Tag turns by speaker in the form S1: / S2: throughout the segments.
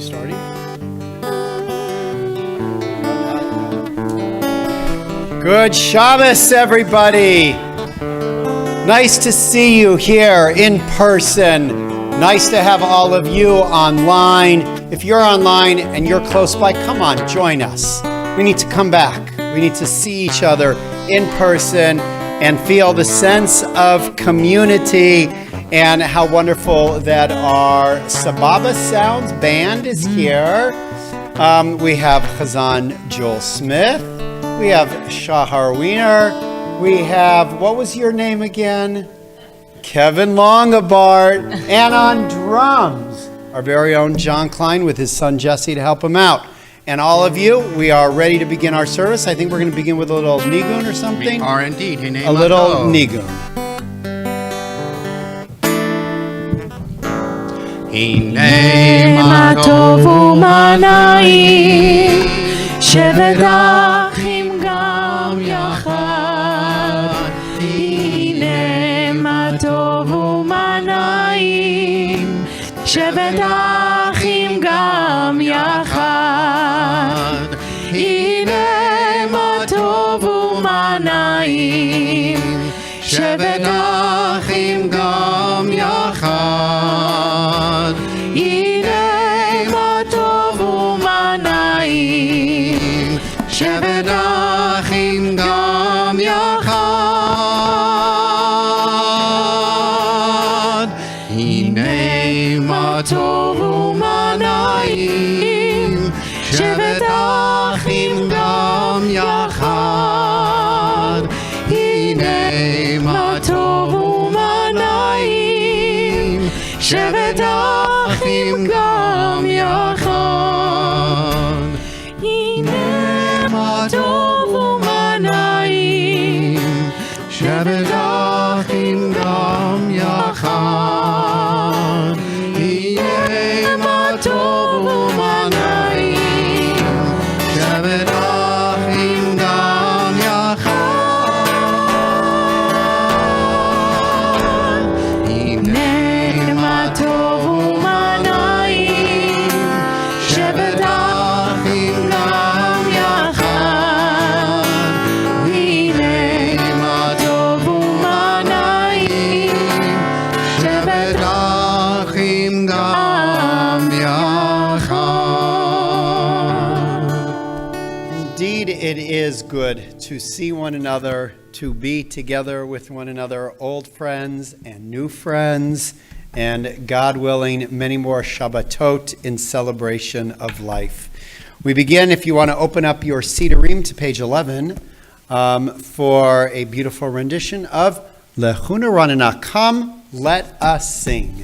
S1: starting. Good Shabbos, everybody. Nice to see you here in person. Nice to have all of you online. If you're online and you're close by, come on, join us. We need to come back. We need to see each other in person and feel the sense of community and how wonderful that our Sababa Sounds band is here. We have Chazan Joel Smith. We have Shahar Wiener. We have, what was your name again? Kevin Longabart. And on drums, our very own John Klein with his son Jesse to help him out. And all of you, we are ready to begin our service. I think we're going to begin with a little nigun or something.
S2: We are indeed.
S1: A little nigun.
S3: Hine ma tov u'mana'im shevedachim gam yachad. Hine ma tov u'mana'im shevedachim gam yachad. Hine ma tov u'mana'im shevedachim gam yachad. הנה מה טוב ומנעים שבדרכים גם יחד. הנה מה טוב ומנעים שבדרכים גם יחד. הנה מה טוב ומנעים שבדרכים גם יחד. הנה מה טוב ומנעים שבדרכים גם יחד. הנה מה טוב ומנעים שבדרכים גם יחד. הנה מה טוב ומנעים שבדרכים גם יחד. הנה מה טוב ומנעים שבדרכים גם יחד.
S1: Indeed, it is good to see one another, to be together with one another, old friends and new friends, and God willing, many more Shabbatot in celebration of life. We begin, if you want to open up your Sidurim to page 11, for a beautiful rendition of Lechuna Ranana. Come, let us sing.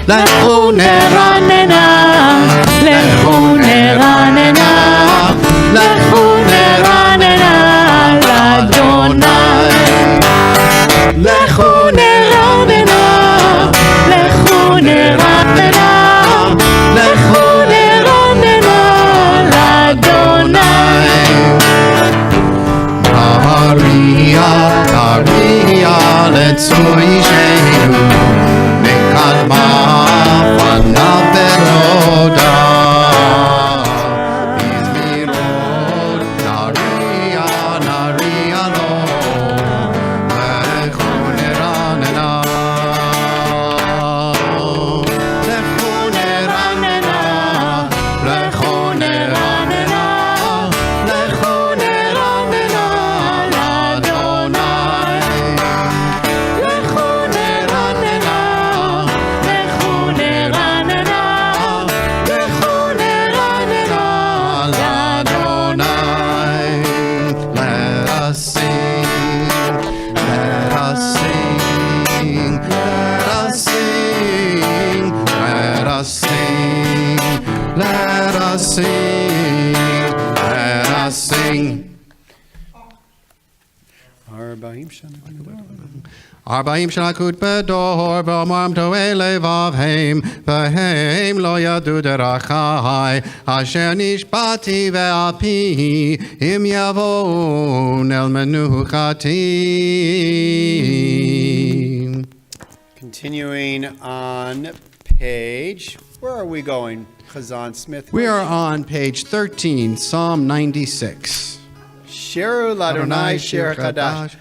S3: לכו נרננה, לכו נרננה, לכו נרננה לאדוני. לכו נרננה, לכו נרננה, לכו נרננה לאדוני.
S2: Maria, Maria, לצוישנו מקדמה פניו ורודה. מזמירות נריע נריע לו, לכו נרננה. לכו נרננה, לכו נרננה, לכו נרננה לאדוני. לכו נרננה, לכו נרננה, לכו נרננה לאדוני. Let us sing, let us sing, let us sing, let us sing, let us sing, let us sing.
S1: Arba'im Shana.
S2: 40 שנה כות בדור, ואומרם טועה לבבהם, והם לא ידעו דרכי, אשר נשבעתי ועל פי, אם יבואו אל מנוחתי.
S1: Continuing on page, where are we going, Chazan Smith?
S2: We are on page 13, Psalm 96.
S1: Shiru Ladonai Shir Chadash.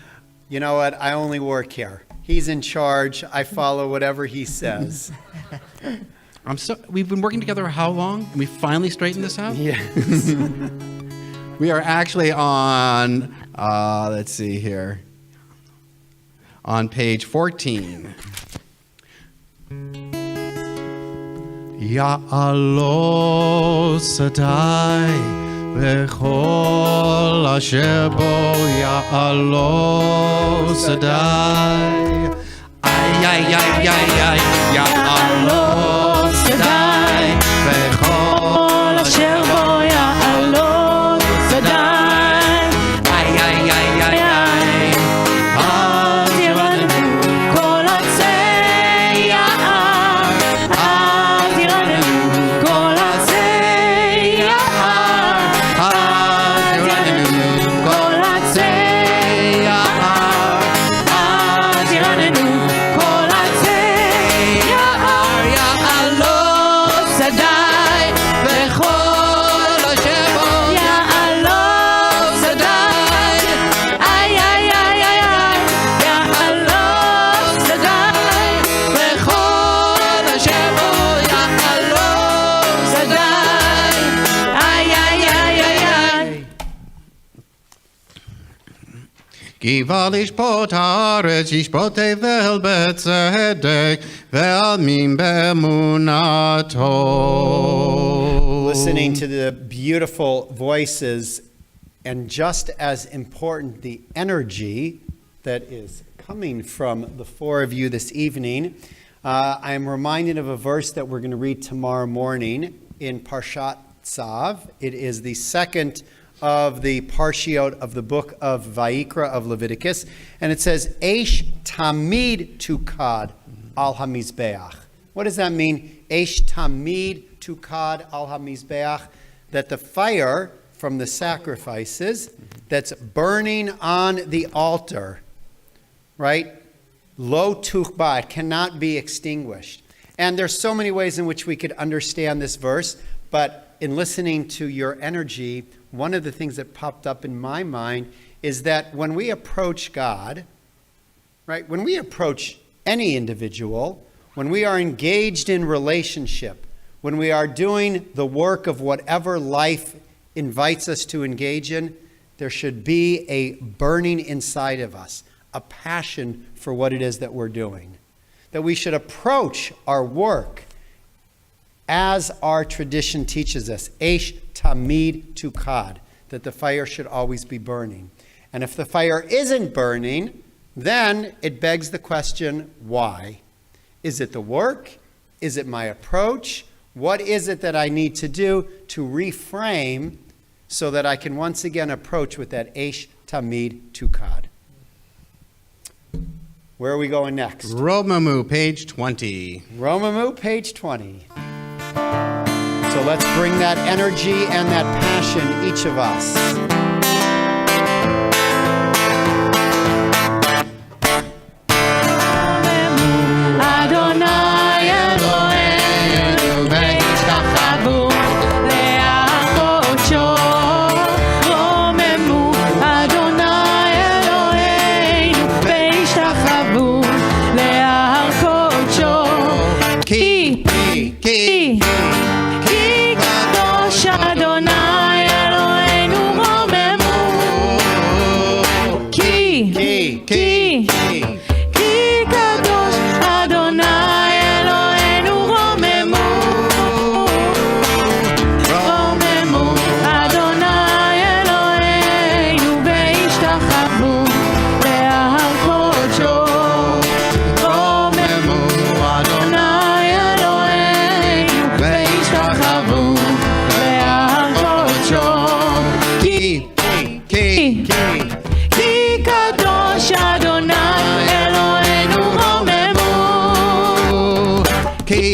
S1: You know what? I only work here. He's in charge. I follow whatever he says.
S2: We've been working together how long? And we finally straightened this out?
S1: Yes.
S2: We are actually on, let's see here, on page 14. Ya'alo Sadai V'chol asher bo Ya'alo Sadai Ay, ay, ay, ay, ay Ya'alo Sadai V'chol asher bo Ya'alo Sadai Ay, ay, ay, ay, ay Al tiranu kol atzei ya'ar Al tiranu kol atzei ya'ar Al tiranu kol atzei ya'ar Al tiranu kol atzei ya'ar Ya'alo Sadai v'chol asher bo Ya'alo Sadai Ay, ay, ay, ay, ay Ya'alo Sadai v'chol asher bo Ya'alo Sadai Ay, ay, ay, ay, ay Giva lishpot haaretz yishpot tevel betzedek ve'almin be'emunato.
S1: Listening to the beautiful voices, and just as important, the energy that is coming from the four of you this evening. I am reminded of a verse that we're going to read tomorrow morning in Parshat Tzav. It is the second of the parshiot of the book of Vayikra of Leviticus, and it says, Eish tamid tukad al hamizbeach. What does that mean? Eish tamid tukad al hamizbeach, that the fire from the sacrifices that's burning on the altar, right? Lo tuchba, it cannot be extinguished. And there's so many ways in which we could understand this verse, but in listening to your energy, one of the things that popped up in my mind is that when we approach God, right, when we approach any individual, when we are engaged in relationship, when we are doing the work of whatever life invites us to engage in, there should be a burning inside of us, a passion for what it is that we're doing. That we should approach our work as our tradition teaches us, Eish tamid tukad, that the fire should always be burning. And if the fire isn't burning, then it begs the question, why? Is it the work? Is it my approach? What is it that I need to do to reframe so that I can once again approach with that Eish tamid tukad? Where are we going next?
S2: Romamu, page 20.
S1: Romamu, page 20. So let's bring that energy and that passion, each of us.
S3: Adonai Eloheinu v'yishtachavu le'akodsho. Romemu Adonai Eloheinu v'yishtachavu le'akodsho. Ki kadosh Adonai Eloheinu romemu. Ki kadosh Adonai Eloheinu romemu. Romemu Adonai Eloheinu v'yishtachavu le'ar kodsho. Romemu Adonai Eloheinu v'yishtachavu le'ar kodsho. Ki kadosh Adonai Eloheinu romemu. Ki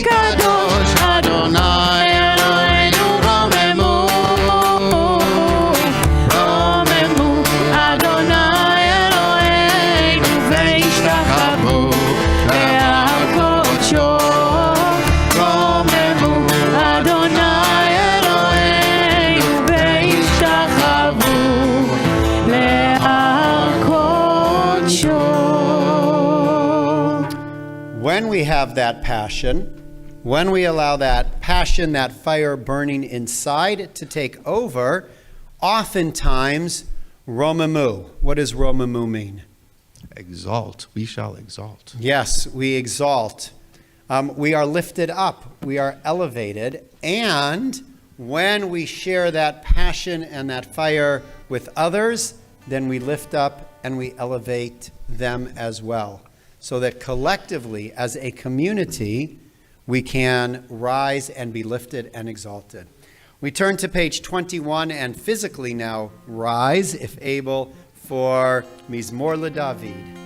S3: kadosh Adonai Eloheinu romemu. Romemu Adonai Eloheinu
S1: when we have that passion, when we allow that passion, that fire burning inside to take over, oftentimes, romamu. What does romamu mean?
S2: Exalt. We shall exalt.
S1: Yes, we exalt. We are lifted up. We are elevated. And when we share that passion and that fire with others, then we lift up and we elevate them as well. So that collectively, as a community, we can rise and be lifted and exalted. We turn to page 21 and physically now rise, if able, for Mizmor LeDavid.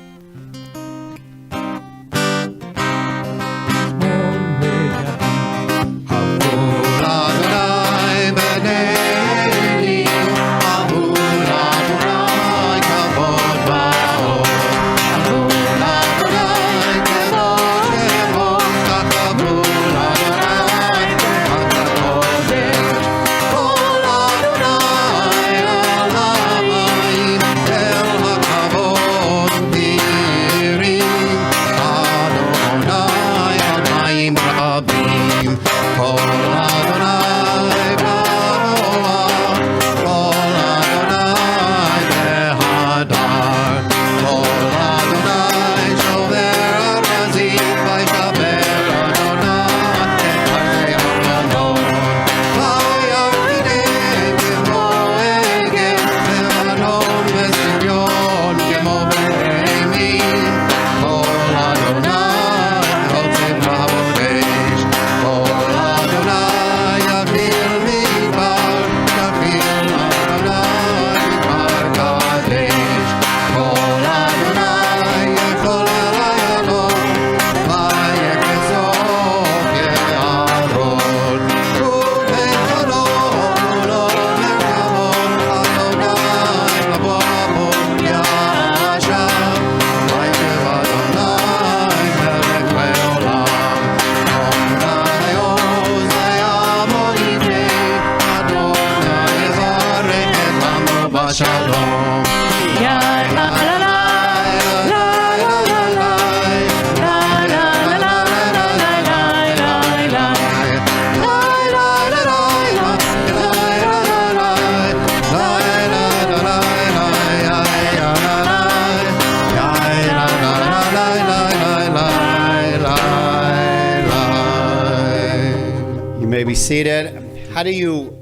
S1: Seated. How do you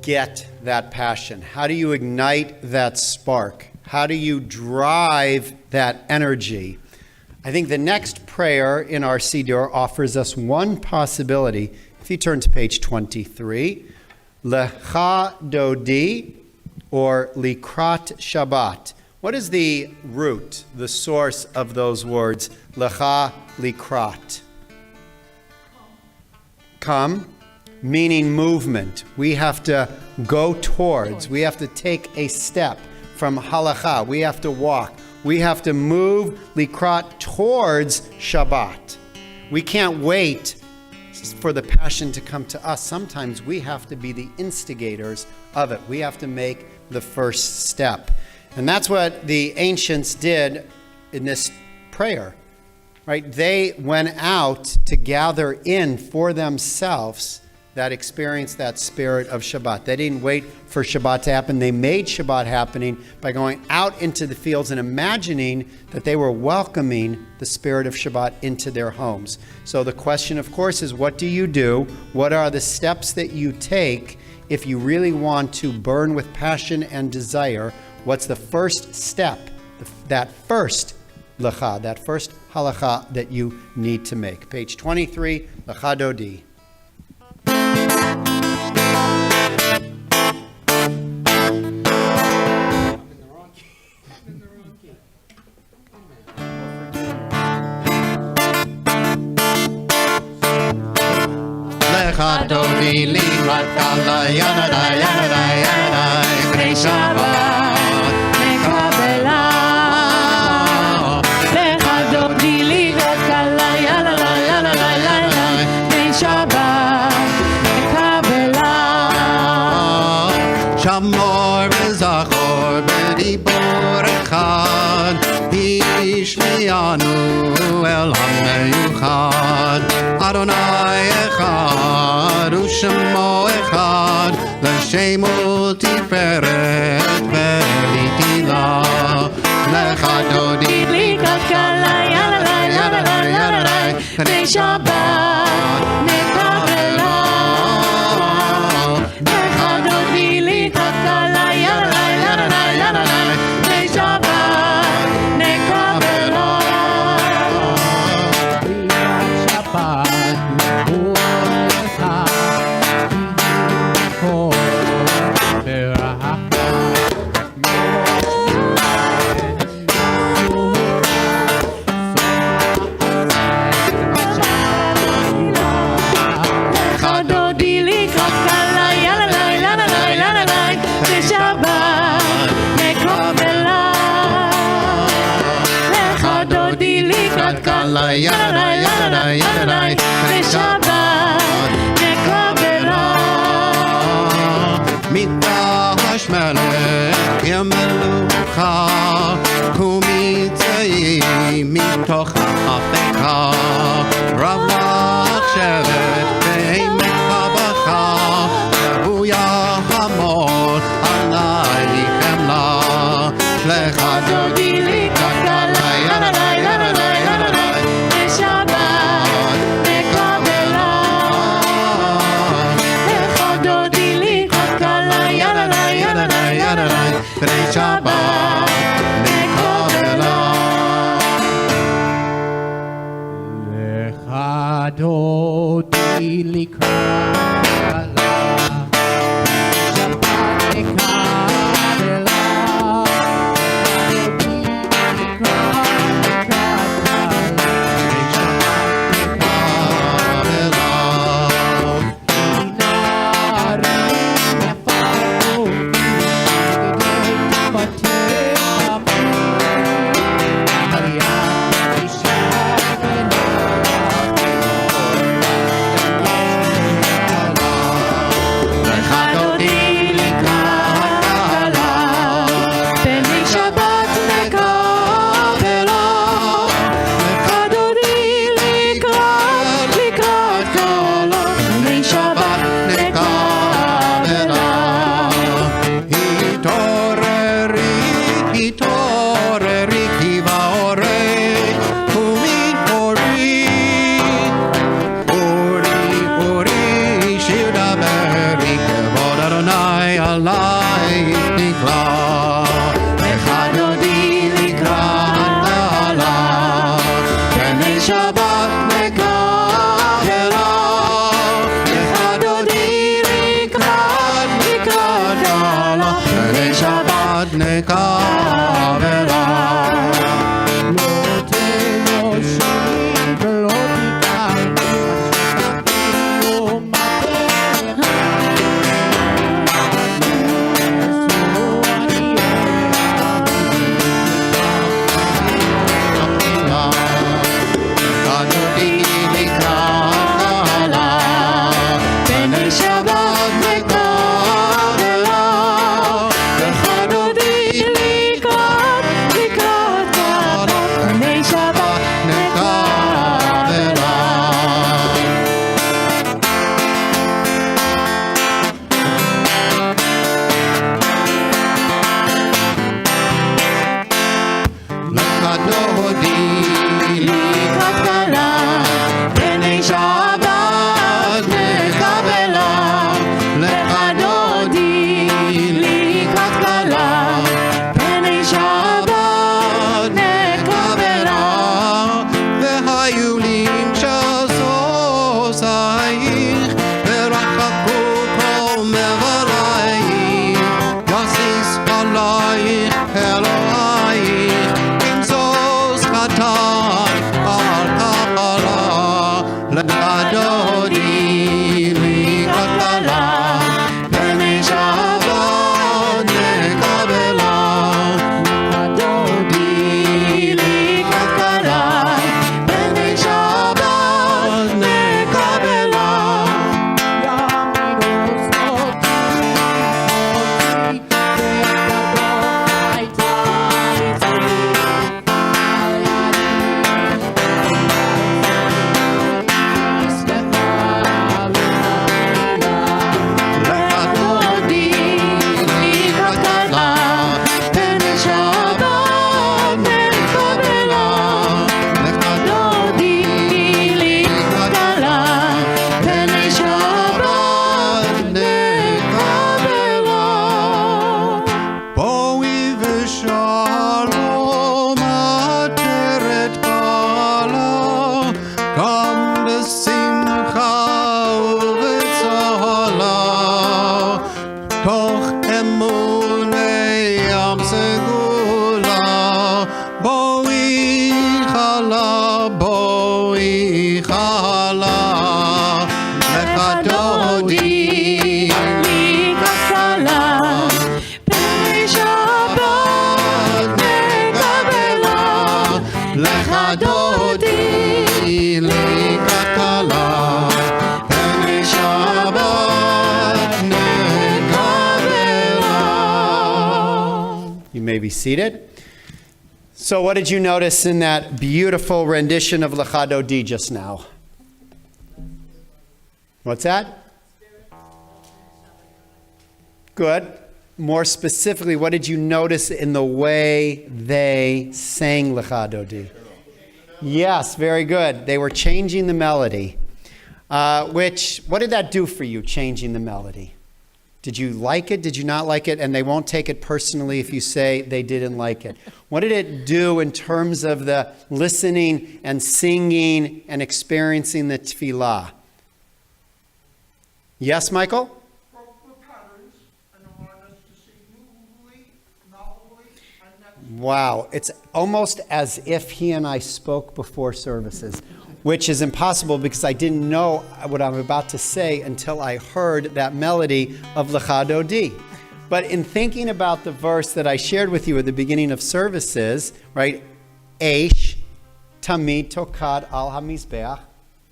S1: get that passion? How do you ignite that spark? How do you drive that energy? I think the next prayer in our Siddur offers us one possibility. If you turn to page 23, Lecha Dodi or Likrat Shabbat. What is the root, the source of those words? Lecha, Likrat. Come. Meaning movement. We have to go towards. We have to take a step from halacha. We have to walk. We have to move likrat towards Shabbat. We can't wait for the passion to come to us. Sometimes we have to be the instigators of it. We have to make the first step. And that's what the ancients did in this prayer, right? They went out to gather in for themselves that experience, that spirit of Shabbat. They didn't wait for Shabbat to happen. They made Shabbat happening by going out into the fields and imagining that they were welcoming the spirit of Shabbat into their homes. So the question, of course, is what do you do? What are the steps that you take if you really want to burn with passion and desire? What's the first step, that first lecha, that first halacha that you need to make? Page 23, Lecha Dodi.
S3: Dodi likrat kala yanada yanada yanada Bnei Shabbat Kabbalat Lecha Dodi likrat kala yanada yanada yanada Bnei Shabbat Kabbalat
S4: Shamor v'zachor b'dibor echad Ishmiyanu el hameyu אחד, אדוני אחד, ושמו אחד, לשם ולתפארת ולתהילה. לך דודי
S3: לי כלכלה, יאללה, יאללה, יאללה, בשבת נקבלה. לך דודי לי כלכלה, יאללה, יאללה, יאללה, בשבת נקבלה.
S5: שבת נבואך, כל ברכה.
S4: Kala yada yada yada
S3: בשבת נקבלה.
S4: מתרחש מלך ימלוכה ומצאי מתוך אפיך רב לך שבט בעמק בכה והוא יעמוד עלי חמלה לך דודי לי כלכלה ידה ידה ידה
S3: בשבת נקבלה. לך דודי לי כלכלה, יאללה, יאללה, יאללה, בשבת נקבלה.
S5: לך דודי לי כלכלה, שבת נקבלה.
S4: לך דודי לקראת כלה, פני שבת נקבלה.
S1: You may be seated. So what did you notice in that beautiful rendition of Lecha Dodi just now? What's that? Good. More specifically, what did you notice in the way they sang Lecha Dodi? Yes, very good. They were changing the melody. What did that do for you, changing the melody? Did you like it? Did you not like it? And they won't take it personally if you say they didn't like it. What did it do in terms of the listening and singing and experiencing the tefillah? Yes, Michael? Wow, it's almost as if he and I spoke before services, which is impossible because I didn't know what I'm about to say until I heard that melody of Lecha Dodi. But in thinking about the verse that I shared with you at the beginning of services, right? Eish tamid tokad al hamizbeach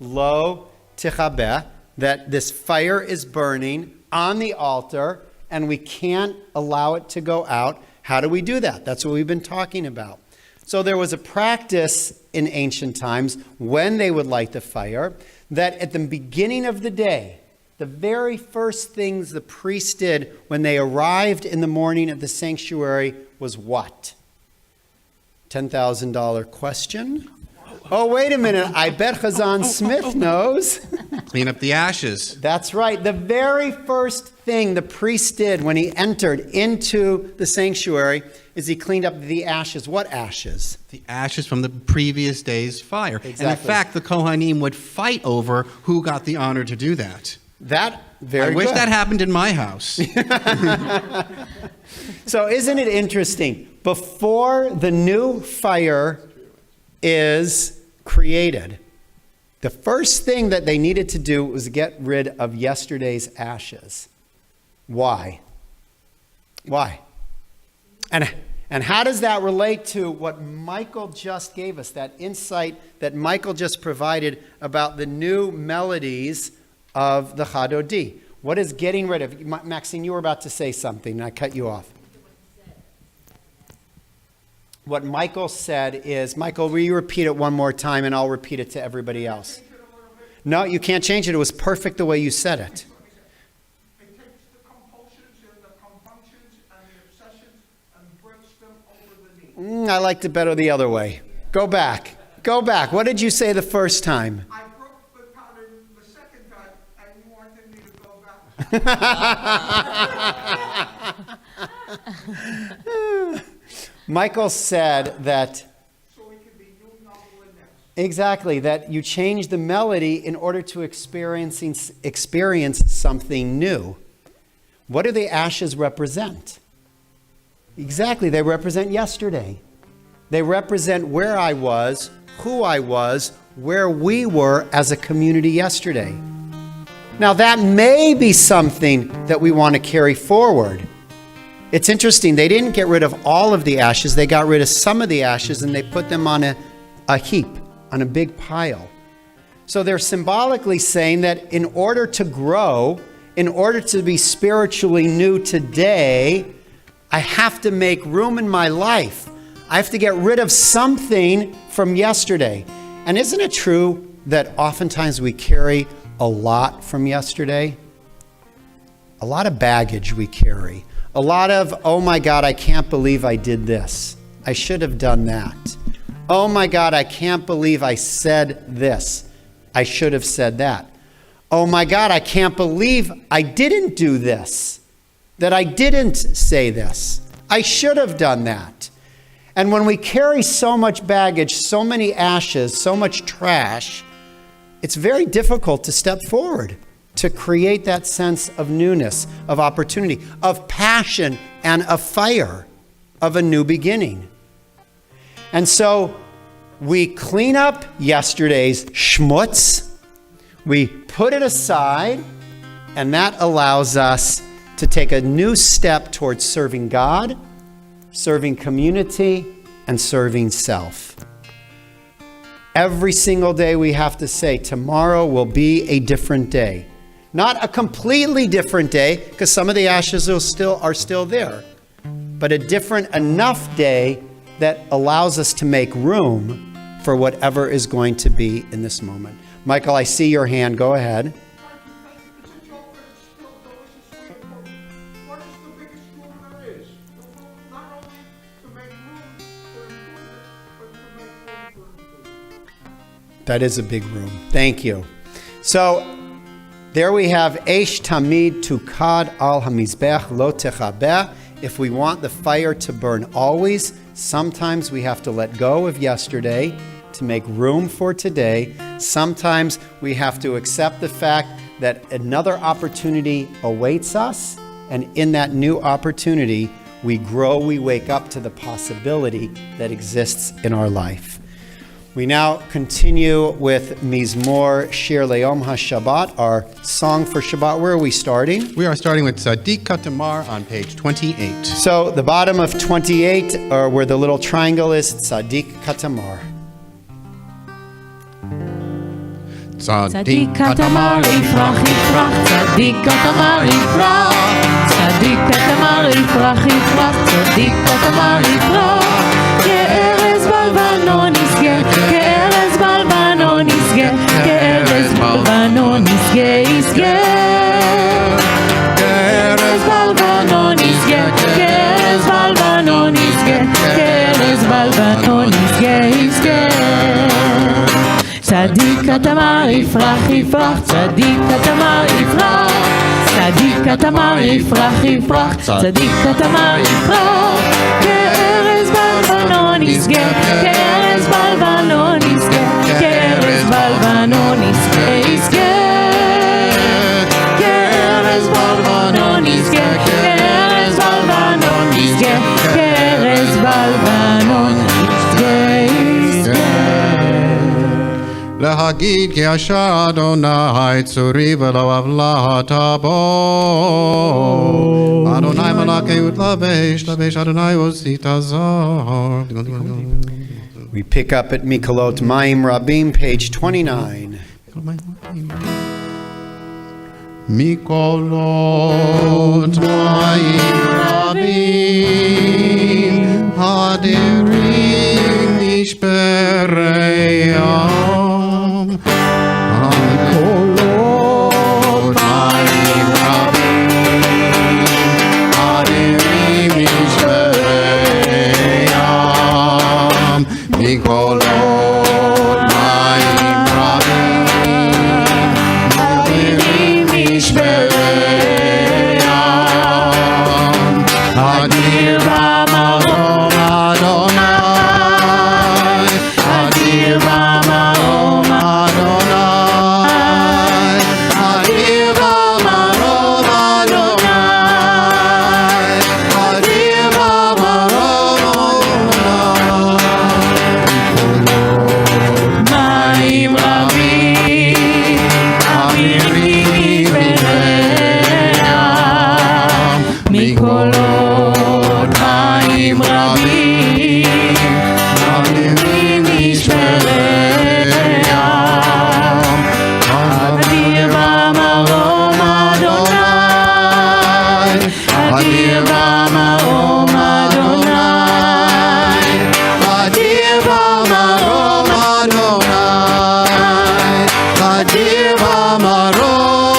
S1: lo tichabeh, that this fire is burning on the altar and we can't allow it to go out. How do we do that? That's what we've been talking about. So there was a practice in ancient times when they would light the fire that at the beginning of the day, the very first things the priests did when they arrived in the morning at the sanctuary was what? $10,000 question? Oh, wait a minute. I bet Chazan Smith knows.
S4: Clean up the ashes.
S1: That's right. The very first thing the priest did when he entered into the sanctuary is he cleaned up the ashes. What ashes?
S4: The ashes from the previous day's fire.
S1: Exactly.
S4: And in fact, the Kohanim would fight over who got the honor to do that.
S1: That, very
S4: I wish
S1: good.
S4: that happened in my house.
S1: So isn't it interesting? Before the new fire is created, the first thing that they needed to do was get rid of yesterday's ashes. Why? Why? And how does that relate to what Michael just gave us, that insight that Michael just provided about the new melodies of the Chadodi? What is getting rid of? Maxine, you were about to say something, and I cut you off. What Michael said is, Michael, will you repeat it one more time, and I'll repeat it to everybody else. No, you can't change it. It was perfect the way you said it.
S6: It takes the compulsions and the compunctions and the obsessions and breaks them over the knee.
S1: I liked it better the other way. Go back. Go back. What did you say the first time?
S6: I broke the pattern the second time, and you wanted me to go back.
S1: Michael said that,
S6: So it can be new, novel, and next.
S1: exactly, that you change the melody in order to experience something new. What do the ashes represent? Exactly, they represent yesterday. They represent where I was, who I was, where we were as a community yesterday. Now that may be something that we want to carry forward. It's interesting, they didn't get rid of all of the ashes, they got rid of some of the ashes and they put them on a heap, on a big pile. So they're symbolically saying that in order to grow, in order to be spiritually new today, I have to make room in my life. I have to get rid of something from yesterday. And isn't it true that oftentimes we carry a lot from yesterday? A lot of baggage we carry. A lot of, oh my God, I can't believe I did this. I should have done that. Oh my God, I can't believe I said this. I should have said that. Oh my God, I can't believe I didn't do this. That I didn't say this. I should have done that. And when we carry so much baggage, so many ashes, so much trash, it's very difficult to step forward, to create that sense of newness, of opportunity, of passion, and of fire, of a new beginning. And so we clean up yesterday's schmutz, we put it aside, and that allows us to take a new step towards serving God, serving community, and serving self. Every single day we have to say, tomorrow will be a different day. Not a completely different day, because some of the ashes are still there, but a different enough day that allows us to make room for whatever is going to be in this moment. Michael, I see your hand. Go ahead.
S6: It's a joke, but it's still delicious food. What is the biggest room there is? The room not only to make room for improvement, but to make room for improvement.
S1: That is a big room. Thank you. So there we have Eish Tamid Tukad al Hamizbech Lo Techabeh. If we want the fire to burn always, sometimes we have to let go of yesterday to make room for today. Sometimes we have to accept the fact that another opportunity awaits us, and in that new opportunity, we grow, we wake up to the possibility that exists in our life. We now continue with Mizmor Shir Le'om HaShabbat, our song for Shabbat. Where are we starting?
S4: We are starting with Tzadik Katamar on page 28.
S1: So the bottom of 28, or where the little triangle is, Tzadik Katamar.
S3: צדיק כתמר יפרח יפרח, צדיק כתמר יפרח, צדיק כתמר יפרח יפרח, צדיק כתמר יפרח, כארז בלבנון יסגה, כארז בלבנון יסגה, כארז בלבנון יסגה יסגה, כארז בלבנון יסגה, כארז בלבנון יסגה, כארז בלבנון יסגה יסגה. צדיק כתמר יפרח יפרח, צדיק כתמר יפרח, צדיק כתמר יפרח יפרח, צדיק כתמר יפרח, כארז בלבנון יסגה, כארז בלבנון יסגה, כארז בלבנון יסגה יסגה, כארז בלבנון יסגה, כארז בלבנון יסגה, כארז בלבנון יסגה יסגה.
S4: להגיד כי אשר אדוני צורי ולא אבלת בו. אדוני מלאכיות לבש, לבש אדוני עושית זר.
S1: We pick up at Mikolot Mayim Rabim, page 29.
S4: מקולות מים רבים, אדירים נשברי ים. מקולות מים רבים, אדירים נשברי ים. מקולות מים רבים, אדירים נשברי ים. אדיר במרום אדוני, אדיר במרום אדוני, אדיר במרום אדוני, אדיר במרום אדוני.
S3: מים רבים, אדירים בים, מקולות מים רבים, אדירים נשברי ים. אדיר במרום אדוני, אדיר במרום אדוני,
S4: אדיר במרום אדוני, אדיר במרום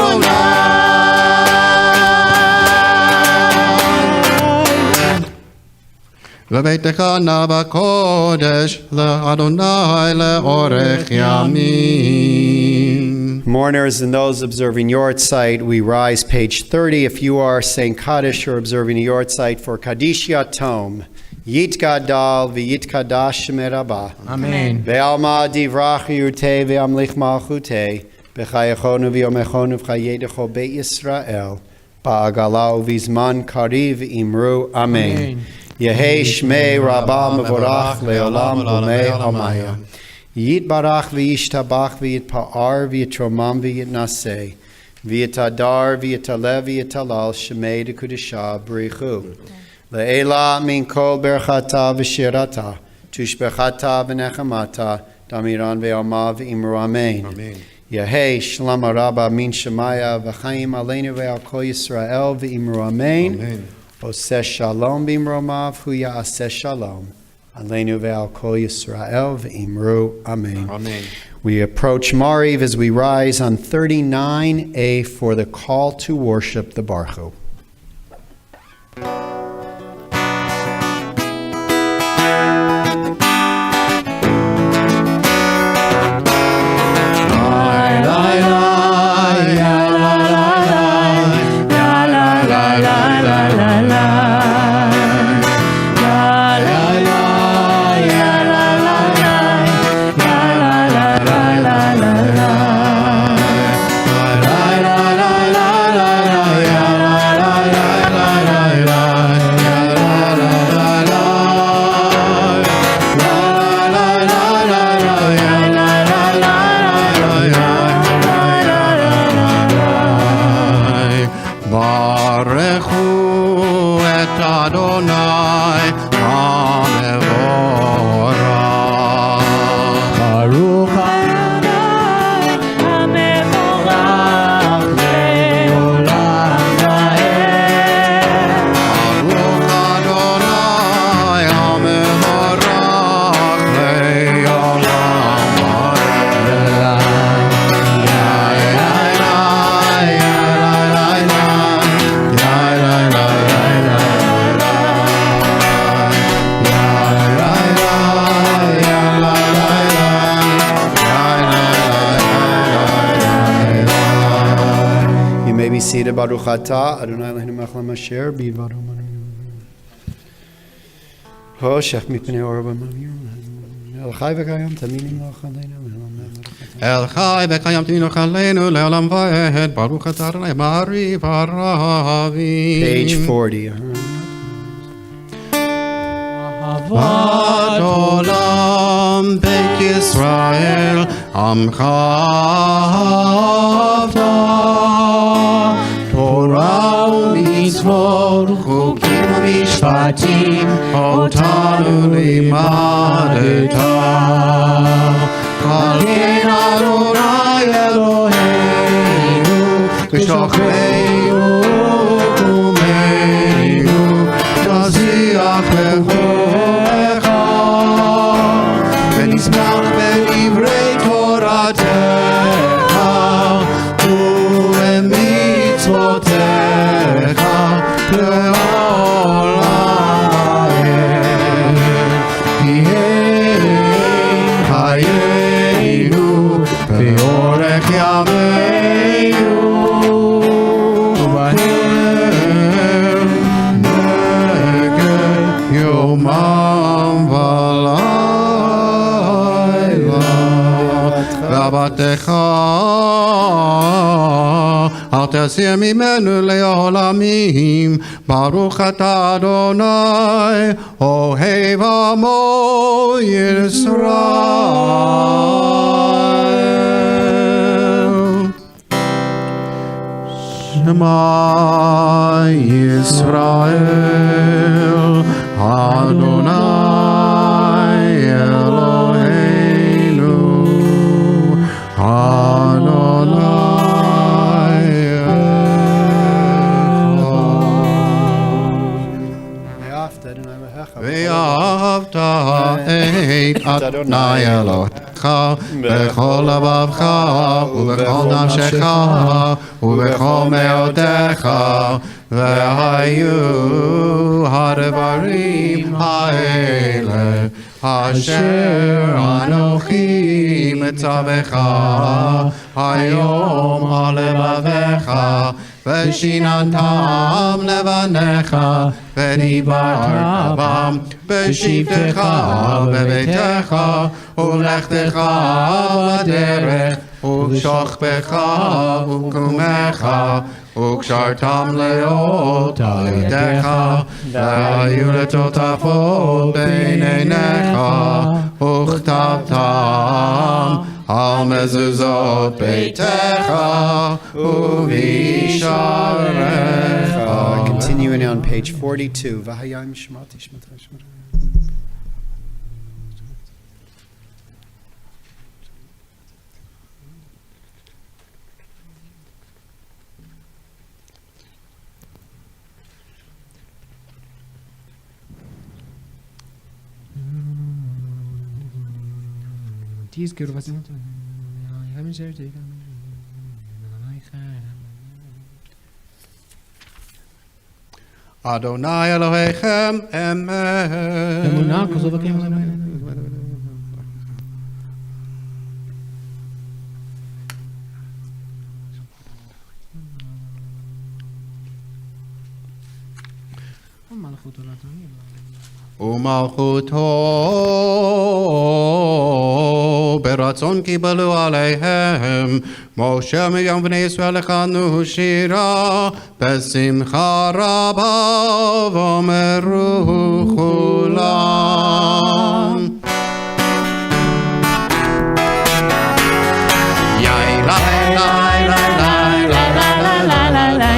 S4: אדוני. לביתך נא בקודש, לאדוני לאורך ימים.
S1: Mourners and those observing Yortzeit, we rise page 30. If you are saying Kaddish or observing a Yortzeit for Kaddish Yatom, Yitgadal v'yitkadash merabah.
S5: Amen.
S1: Ve'alma divrach yurte ve'amlich malchute, b'chayachonu v'yomechonu v'chayedecho Beit Yisrael, ba'agala uvizman kariv imru. Amen. Yehei shmei rabba mevorach le'olam umei hamaya. Yitbarach v'yishtabach v'yitpa'ar v'yitromam v'yitnaseh, v'yitadar v'yitalev v'yitalal shemei dekudisha b'richu. Le'ela min kol berchata v'shirata, tushbechata v'nechamata, damiran ve'alma v'imru amen.
S4: Amen.
S1: Yehei shlama rabba min shemaya v'chaim aleinu ve'al kol Yisrael v'imru amen.
S4: Amen.
S1: Oseh shalom b'imromav hu ya'aseh shalom. Aleinu ve'al kol Yisrael v'imru amen.
S4: Amen.
S1: We approach Mariv as we rise on 39A for the call to worship the Baruch. Seated Baruch Atah Adonai Eloheinu melech haolam asher b'yivado Hoshech mipnei orav El chai v'kayam tamim l'chaleinu
S4: El chai v'kayam tinu chaleinu le'olam va'ed Baruch atah Adonai Mariv haravi.
S1: Page 40.
S4: Ahavat olam beit Yisrael amcha Torah u'mitzvot chukim u'mishpatim otanu limadeta Kalken Adonai Eloheinu v'shachreinu u'meinu naziach lecholecha v'nismach b'divrei Toratecha u'b'mitzvotecha le'olam va'ed hayenu v'orech yameinu v'hem neged yomam v'layla v'abatecha al tasir mimenu le'olamim Baruch atah Adonai ohev amo Yisrael Shema Yisrael Adonai Eloheinu Adonai Ve'ahavta et Adonai Elohecha b'chol levavecha u'b'chol nafshecha u'b'chol me'odecha ve'hayu ha'devarim ha'ele asher anochi mitzavecha hayom ha'levavecha ve'shinatam levanecha ve'dibarta bam b'shivtecha bebetecha u'lechtecha b'derech u'shachbecha u'kumecha u'kshartam leot ha'edecha ve'hayu letotafot b'neinecha u'chtavtam על מזוזות ביתך ובשעריך.
S1: Continuing on page 42. V'hayim shmati shmati shmati.
S5: תזכרו וזה
S4: אדוני אלוהיכם אמת.
S5: אמונה כזו וכן
S4: ומלכותו ברצון קיבלו עליהם משה מיום בני ישראל לכנו שירה בשמחה רבה ואמרו כולם יאי לי לי לי לי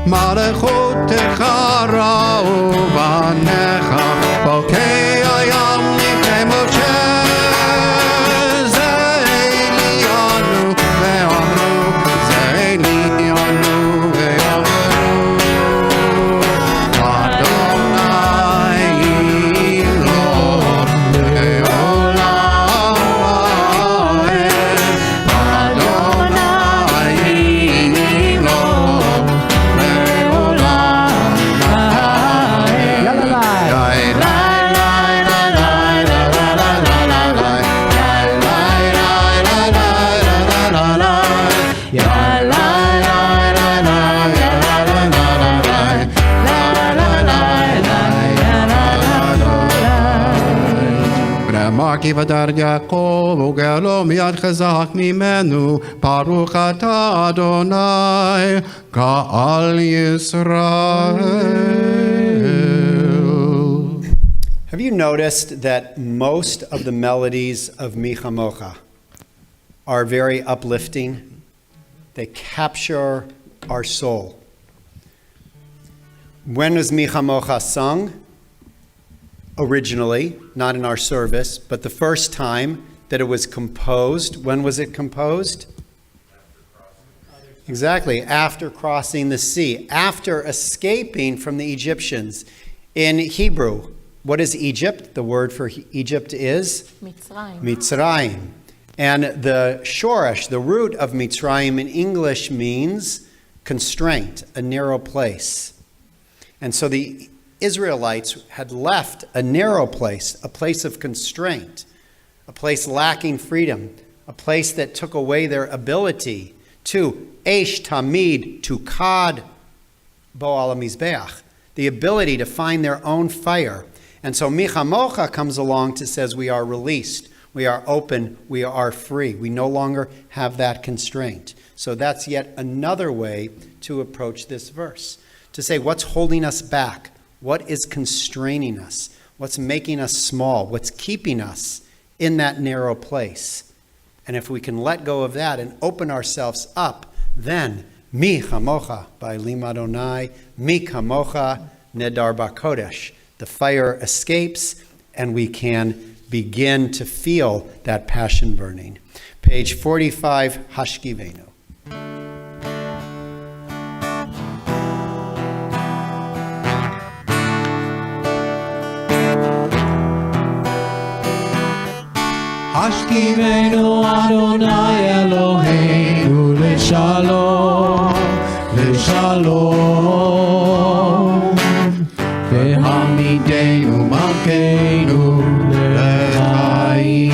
S4: מלכותך ראו בניך בוקי הים לפני משה זה עלינו ואמרו זה עלינו ואמרו אדוני אלוהים לעולם אדוני כי בדר יעקב וגאלו מיד חזק ממנו ברוך אתה אדוני גאל ישראל.
S1: Have you noticed that most of the melodies of Micha Mocha are very uplifting? They capture our soul. When was Micha Mocha sung? Originally, not in our service, but the first time that it was composed. When was it composed? Exactly, after crossing the sea, after escaping from the Egyptians. In Hebrew, what is Egypt? The word for Egypt is?
S7: Mitzrayim.
S1: Mitzrayim. And the shoresh, the root of Mitzrayim in English means constraint, a narrow place. And so the Israelites had left a narrow place, a place of constraint, a place lacking freedom, a place that took away their ability to eish tamid, to kad bo al mizbeach, the ability to find their own fire. And so Micha Mocha comes along to says we are released, we are open, we are free. We no longer have that constraint. So that's yet another way to approach this verse, to say what's holding us back. What is constraining us? What's making us small? What's keeping us in that narrow place? And if we can let go of that and open ourselves up, then Mi Chamocha by Lim Adonai, Mi Chamocha Nedar Bakodesh. The fire escapes and we can begin to feel that passion burning. Page 45, Hashkivenu.
S5: השכיבנו אדוני אלוהינו לשלום, לשלום, והעמידנו מלכנו לחיים.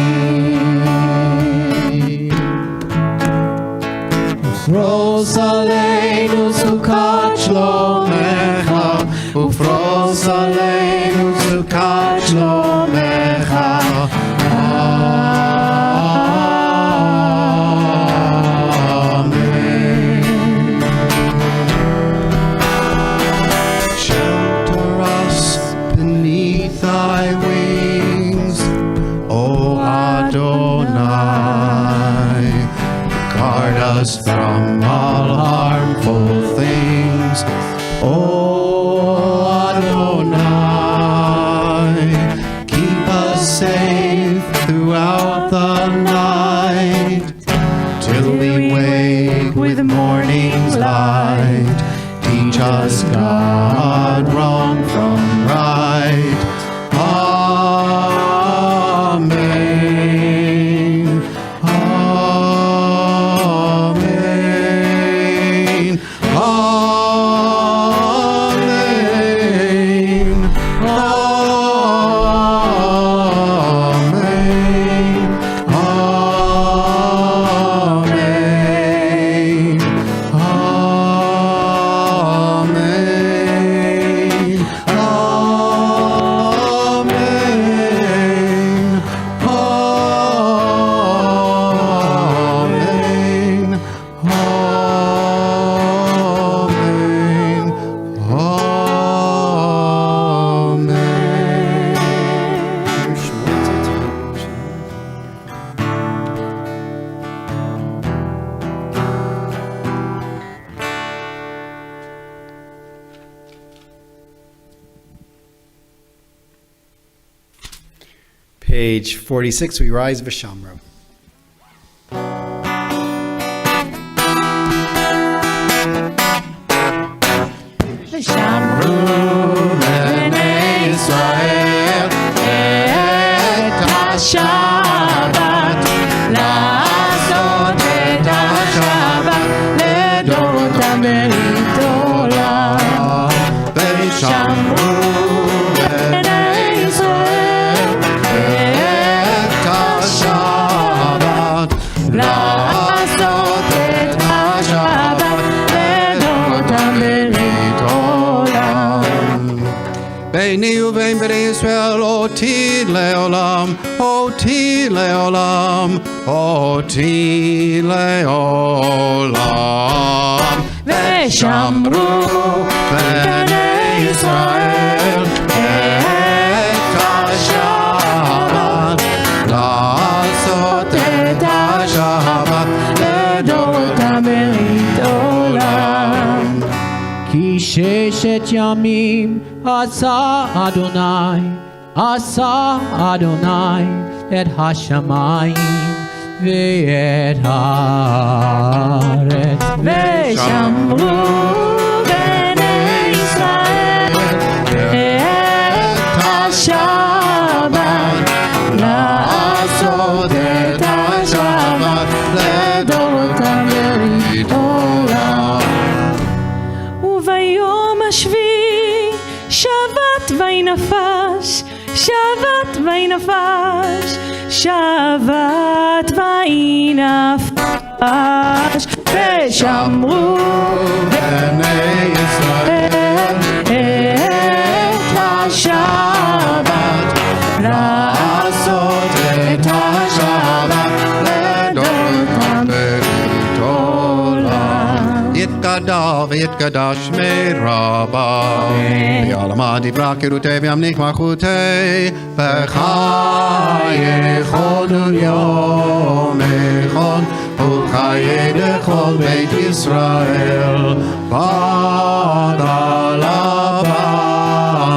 S3: us from all harmful things. O Adonai, keep us safe throughout the night, till we wake with morning's light. Teach us, God, wrong from right. Amen. Amen. Amen. Amen. Amen. Amen.
S1: Page 46, we rise V'Shomrei.
S3: Shamru b'nei Yisrael et ha-Shabbat, לעשות את השבת לדורותם ברית עולם. ושמרו בני ישראל את השבת, לעשות את השבת לדורותם ברית עולם.
S4: ביני ובין בני ישראל אותי לעולם, אותי לעולם, אותי לעולם.
S3: ושמרו בני ישראל את השבת, לעשות את השבת לדורותם ברית עולם.
S5: כי ששת ימים עשה אדוני את השמיים ואת הארץ.
S3: ושמרו בני ישראל את השבת, לעשות את השבת לדורותם ברית עולם.
S7: וביום השביעי שבת וינפש, שבת וינפש, שבת וינפש. ושמרו
S3: בני ישראל את השבת, לעשות את השבת לדורותם ברית עולם.
S4: יתגדל ויתקדש שמי רבה, בעלמא דברה קירותי וימליך מלכותי, וחייכון יום אחד, וחיי לכל בית ישראל. בגלה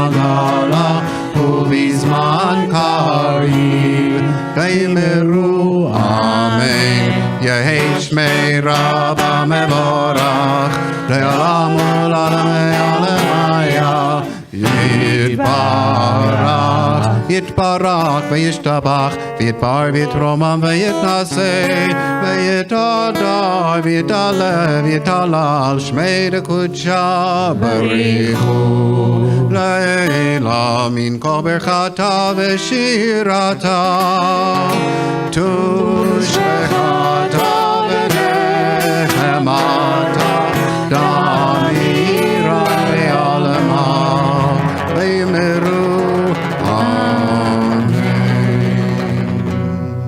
S4: בגלה, ובזמן קריב, ואמרו אמן. יהי שמי רבה מבורך, לעולם ולעולמי עולמיה. יתברך, יתברך וישתבח, ויתפאר ויתרומם ויתנשא, ויתהדר ויתעלה ויתהלל, שמי דקודשה בריחו. לעילא מן כל ברכתה ושירתה, תושבחתה ונחמתה, דמירה לעלמא, ואמרו אמן.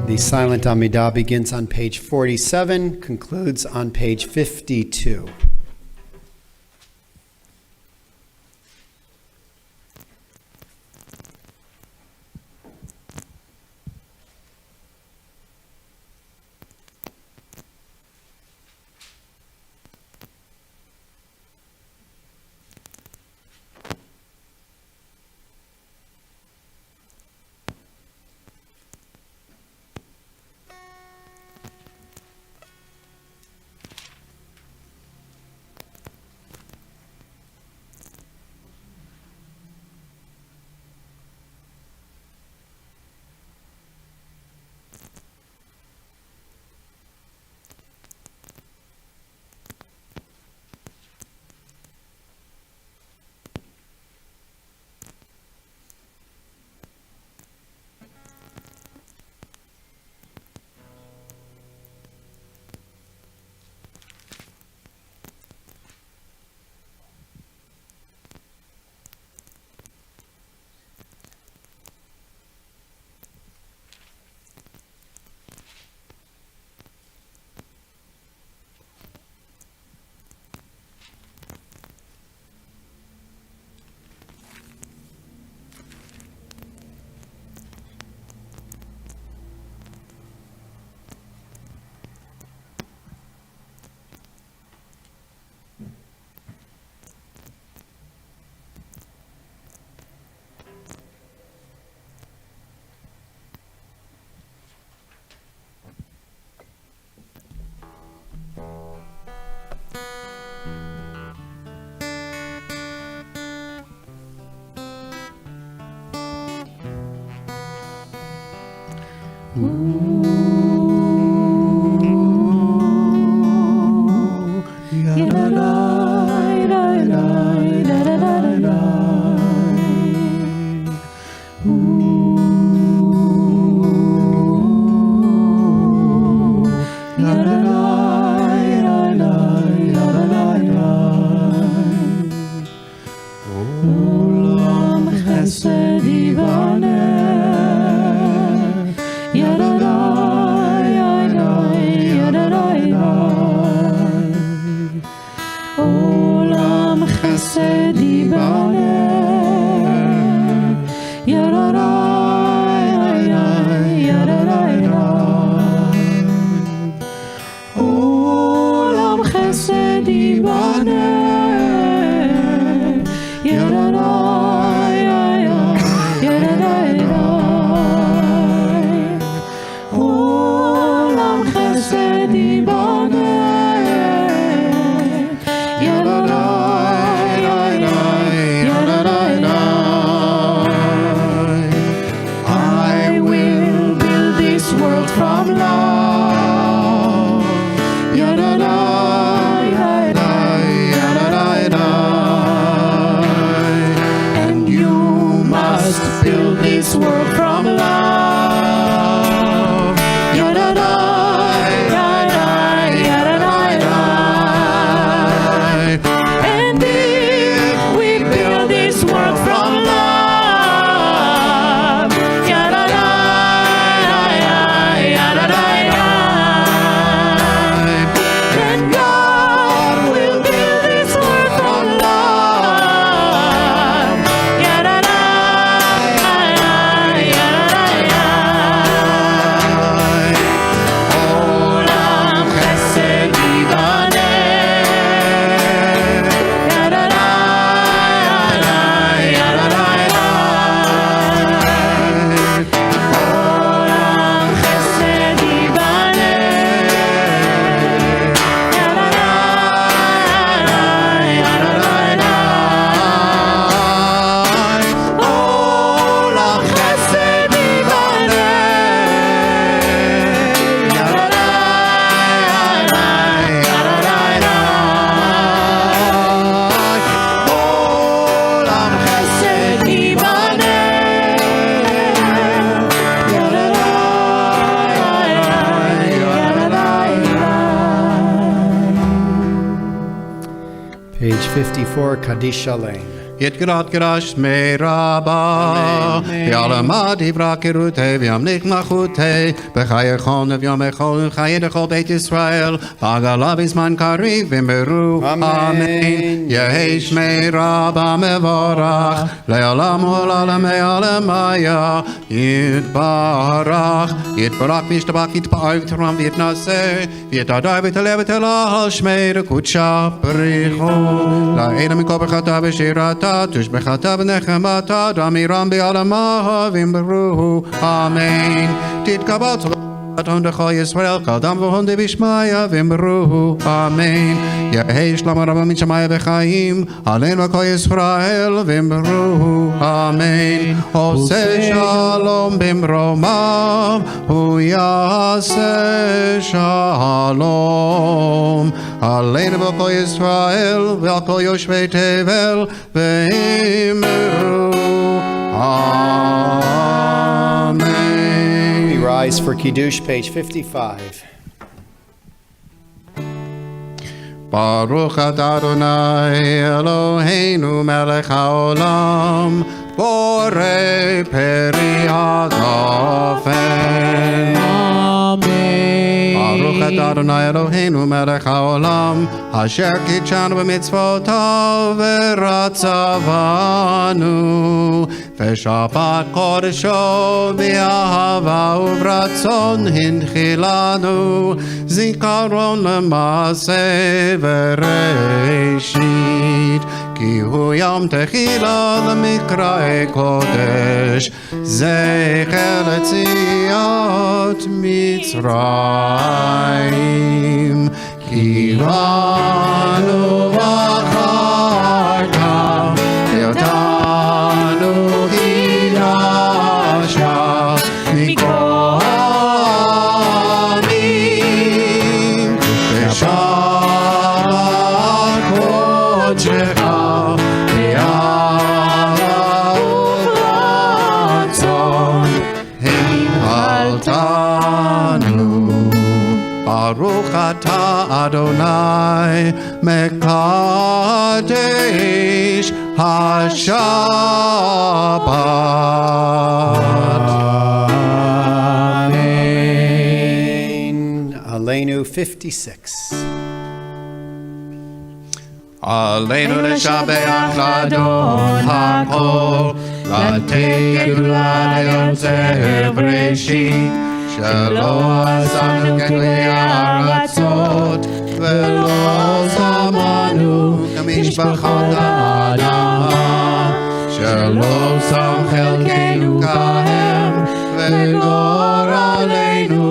S1: The silent Amidah begins on page 47, concludes on page 52. Page 54, Kaddish Shalem.
S4: יתגרת גרש מרבה, יעלמה דברה כרותי וימליך מלכותי, בחייכון וביומכו וחיי לכל בית ישראל, בעגלה בזמן קריב ומרו, אמן. יהי שמי רבה מבורך, לעולם ולעולמי עולמיה, יתברך, יתברך וישתבח יתפאר ותרם ויתנשא, ויתהדר ותעלה ותהלל על שמי קודשה בריחו, לעילא מכל ברכתה ושירתה, תושבחתה ונחמתה, דמירם בעלמה וימברו, אמן. תתקבל צבאות דכל ישראל, כל דם והונדי בשמיה וימברו, אמן. יהי שלום רבה מן שמיה וחיים, עלינו כל ישראל וימברו, אמן. עושה שלום במרומיו, הוא יעשה שלום. עלינו ועל כל ישראל ועל כל יושבי תבל ואמרו אמן.
S1: We rise for Kiddush, page 55.
S4: ברוך אתה אדוני אלוהינו מלך העולם בורא פרי הגפן. ברוך אתה אדוני אלוהינו מלך העולם אשר קידשנו במצוותיו ורצבנו ושבת קודשו באהבה וברצון הנחילנו זיכרון למעשה וראשית כי הוא יום תחילה למקראי קודש זכר ליציאת מצרים כי באנו בחרת אותנו קידשת מכל אותנו. ברוך אתה אדוני מקדש השבת.
S1: Amen. Aleinu 56.
S4: עלינו לשבח לאדון הכל, לתת גדולה ליוצר בראשית, שלא עשנו ככלי ארצות, ולא שמנו כמשפחות האדמה, שלא שם חלקנו כהם, וגורלנו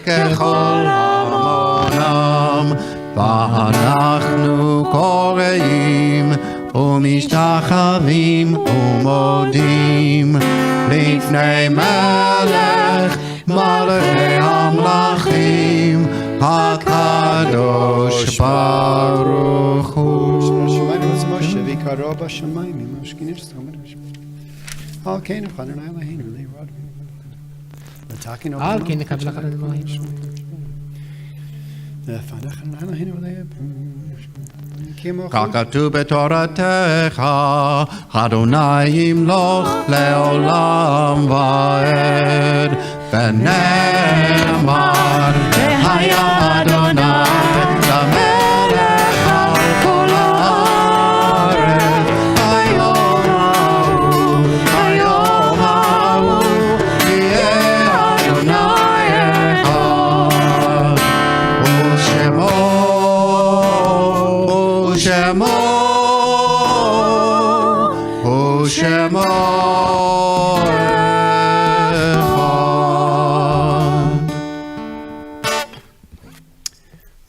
S4: ככל המונם. ואנחנו קוראים ומשתחווים ומודים לפני מלך מלכי המלכים הקדוש ברוך הוא.
S5: על כן נקבל לך לדברים.
S4: כך כתוב בתורתך, אדוני ימלוך לעולם ועד, ונאמר, והיה אדוני למלך על כל הארץ, היום ההוא, יהיה אדוני אחד, ושמו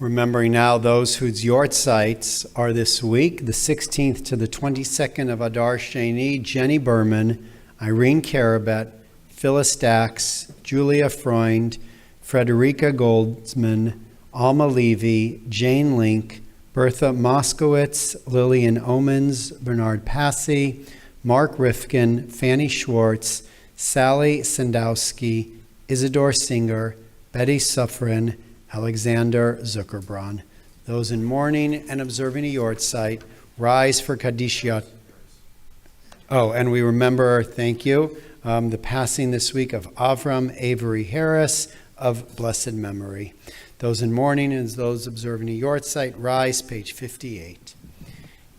S1: Remembering now those whose yortzites are this week, the 16th to the 22nd of Adar Sheni, Jenny Berman, Irene Karabet, Phyllis Dax, Julia Freund, Frederica Goldsman, Alma Levy, Jane Link, Bertha Moskowitz, Lillian Omens, Bernard Passy, Mark Rifkin, Fanny Schwartz, Sally Sandowski, Isidore Singer, Betty Suffren, Alexander Zuckerbrand. Those in mourning and observing a yortzeit, rise for Kaddish. Oh, and we remember, thank you, the passing this week of Avram Avery Harris of blessed memory. Those in mourning and those observing a yortzeit, rise, page 58.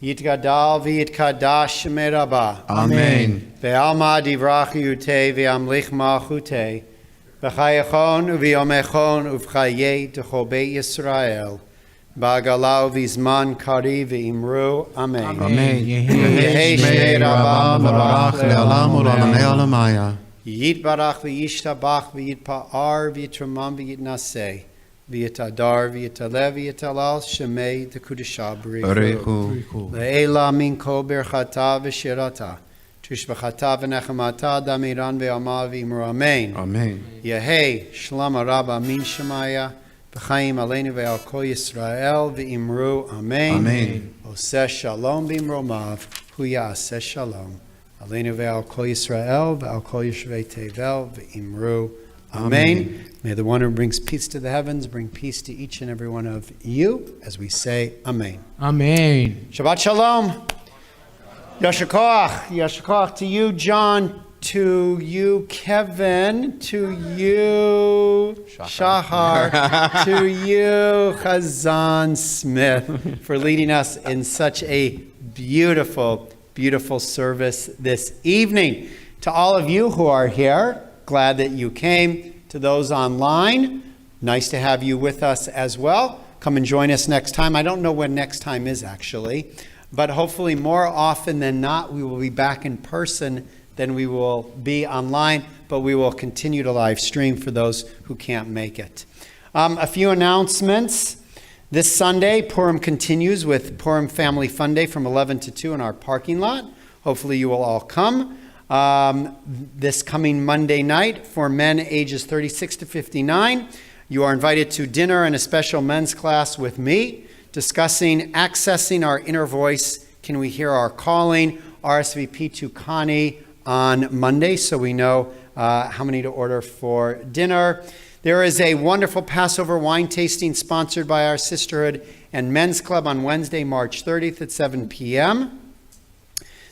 S1: Yitgadal v'yitkadash shemei Rabbah.
S4: Amen.
S1: Ve'alma divrach yute ve'amlich malchute. V'chayachon u'v'yomechon u'v'chayei t'chol Beit Yisrael. Ba'agala u'v'zman kari v'imru. Amen.
S4: Amen.
S1: Yehei shmei Rabbah
S4: Barach le'olam u'olamei olamaya.
S1: Yitbarach v'yishtabach v'yitpa'ar v'yitramam v'yitnaseh. V'yitadar v'yitalev v'yitalal shemei t'kudisha b'richu. Le'ela min kol berchata v'shirata. Tushbachata v'nechamata damiran ve'ama v'imru. Amen.
S4: Amen.
S1: Yehei shlama rabba min shemaya v'chaim aleinu ve'al kol Yisrael v'imru. Amen.
S4: Amen.
S1: Oseh shalom b'imromav hu ya'aseh shalom. Aleinu ve'al kol Yisrael ve'al kol yeshvei tevel v'imru. Amen. May the one who brings peace to the heavens bring peace to each and every one of you as we say Amen.
S5: Amen.
S1: Shabbat shalom. Yasher koach. Yasher koach to you, John. To you, Kevin. To you, Shahar. To you, Chazan Smith, for leading us in such a beautiful, beautiful service this evening. To all of you who are here, glad that you came. To those online, nice to have you with us as well. Come and join us next time. I don't know when next time is actually, but hopefully more often than not, we will be back in person than we will be online, but we will continue to live stream for those who can't make it. A few announcements. This Sunday, Purim continues with Purim Family Fun Day from 11 to 2 in our parking lot. Hopefully you will all come. This coming Monday night for men ages 36 to 59, you are invited to dinner and a special men's class with me, discussing accessing our inner voice. Can we hear our calling? RSVP to Connie on Monday so we know how many to order for dinner. There is a wonderful Passover wine tasting sponsored by our Sisterhood and Men's Club on Wednesday, March 30th at 7 p.m.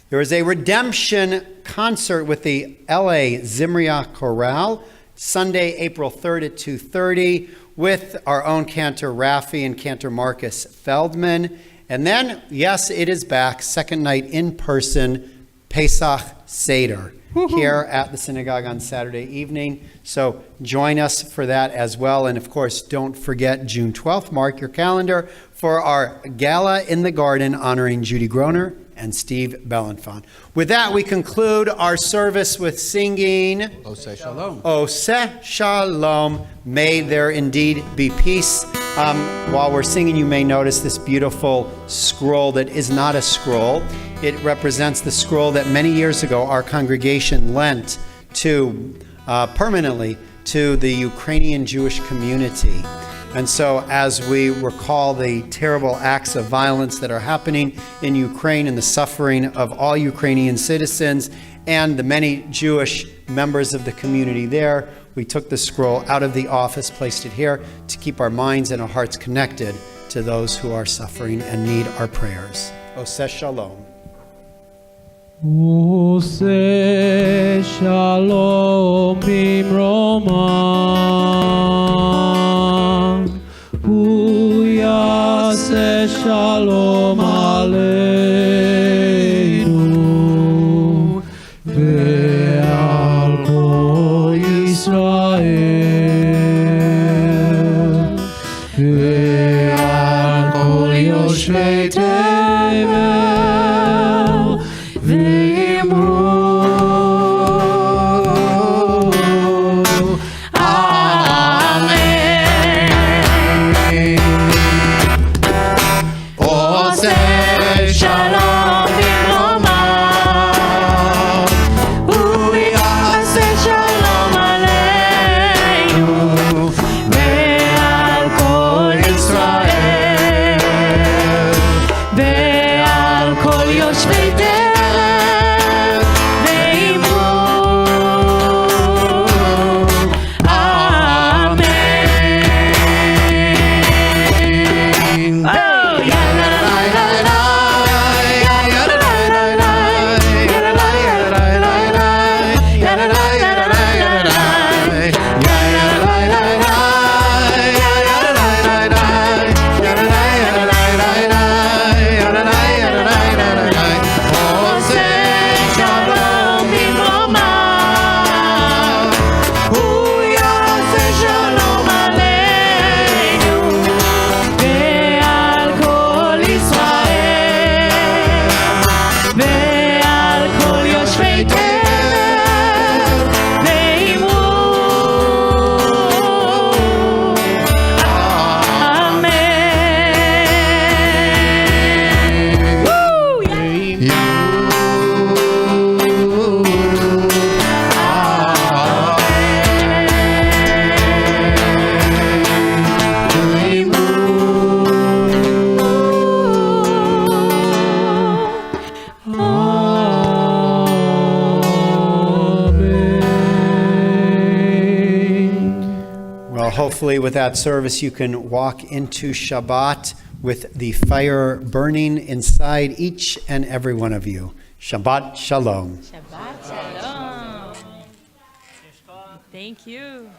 S1: There is a redemption concert with the LA Zimriah Chorale, Sunday, April 3rd at 2:30, with our own cantor Rafi and cantor Marcus Feldman. And then, yes, it is back, second night in person, Pesach Seder, here at the synagogue on Saturday evening. So join us for that as well. And of course, don't forget June 12th, mark your calendar for our gala in the garden honoring Judy Groner and Steve Belenfant. With that, we conclude our service with singing
S4: Oseh Shalom.
S1: Oseh Shalom. May there indeed be peace. While we're singing, you may notice this beautiful scroll that is not a scroll. It represents the scroll that many years ago our congregation lent to permanently to the Ukrainian Jewish community. And so as we recall the terrible acts of violence that are happening in Ukraine and the suffering of all Ukrainian citizens and the many Jewish members of the community there, we took the scroll out of the office, placed it here to keep our minds and our hearts connected to those who are suffering and need our prayers. Oseh Shalom.
S5: Oseh Shalom bimromam, Hu yaseh Shalom aleinu, ve'al kol Yisrael, ve'al kol yoshvei tevel, ve'imru
S1: Hopefully with that service you can walk into Shabbat with the fire burning inside each and every one of you. Shabbat Shalom.
S7: Shabbat Shalom. Thank you.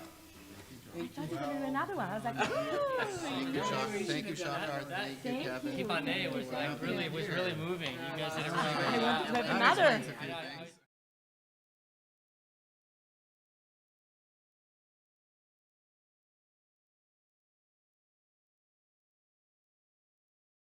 S7: I thought you were going to do another one. I was like,
S4: Thank you, Shachar. Thank you, Kevin.
S8: Kibane was like really moving. You guys did it really
S7: I
S8: well.
S7: wanted to have another.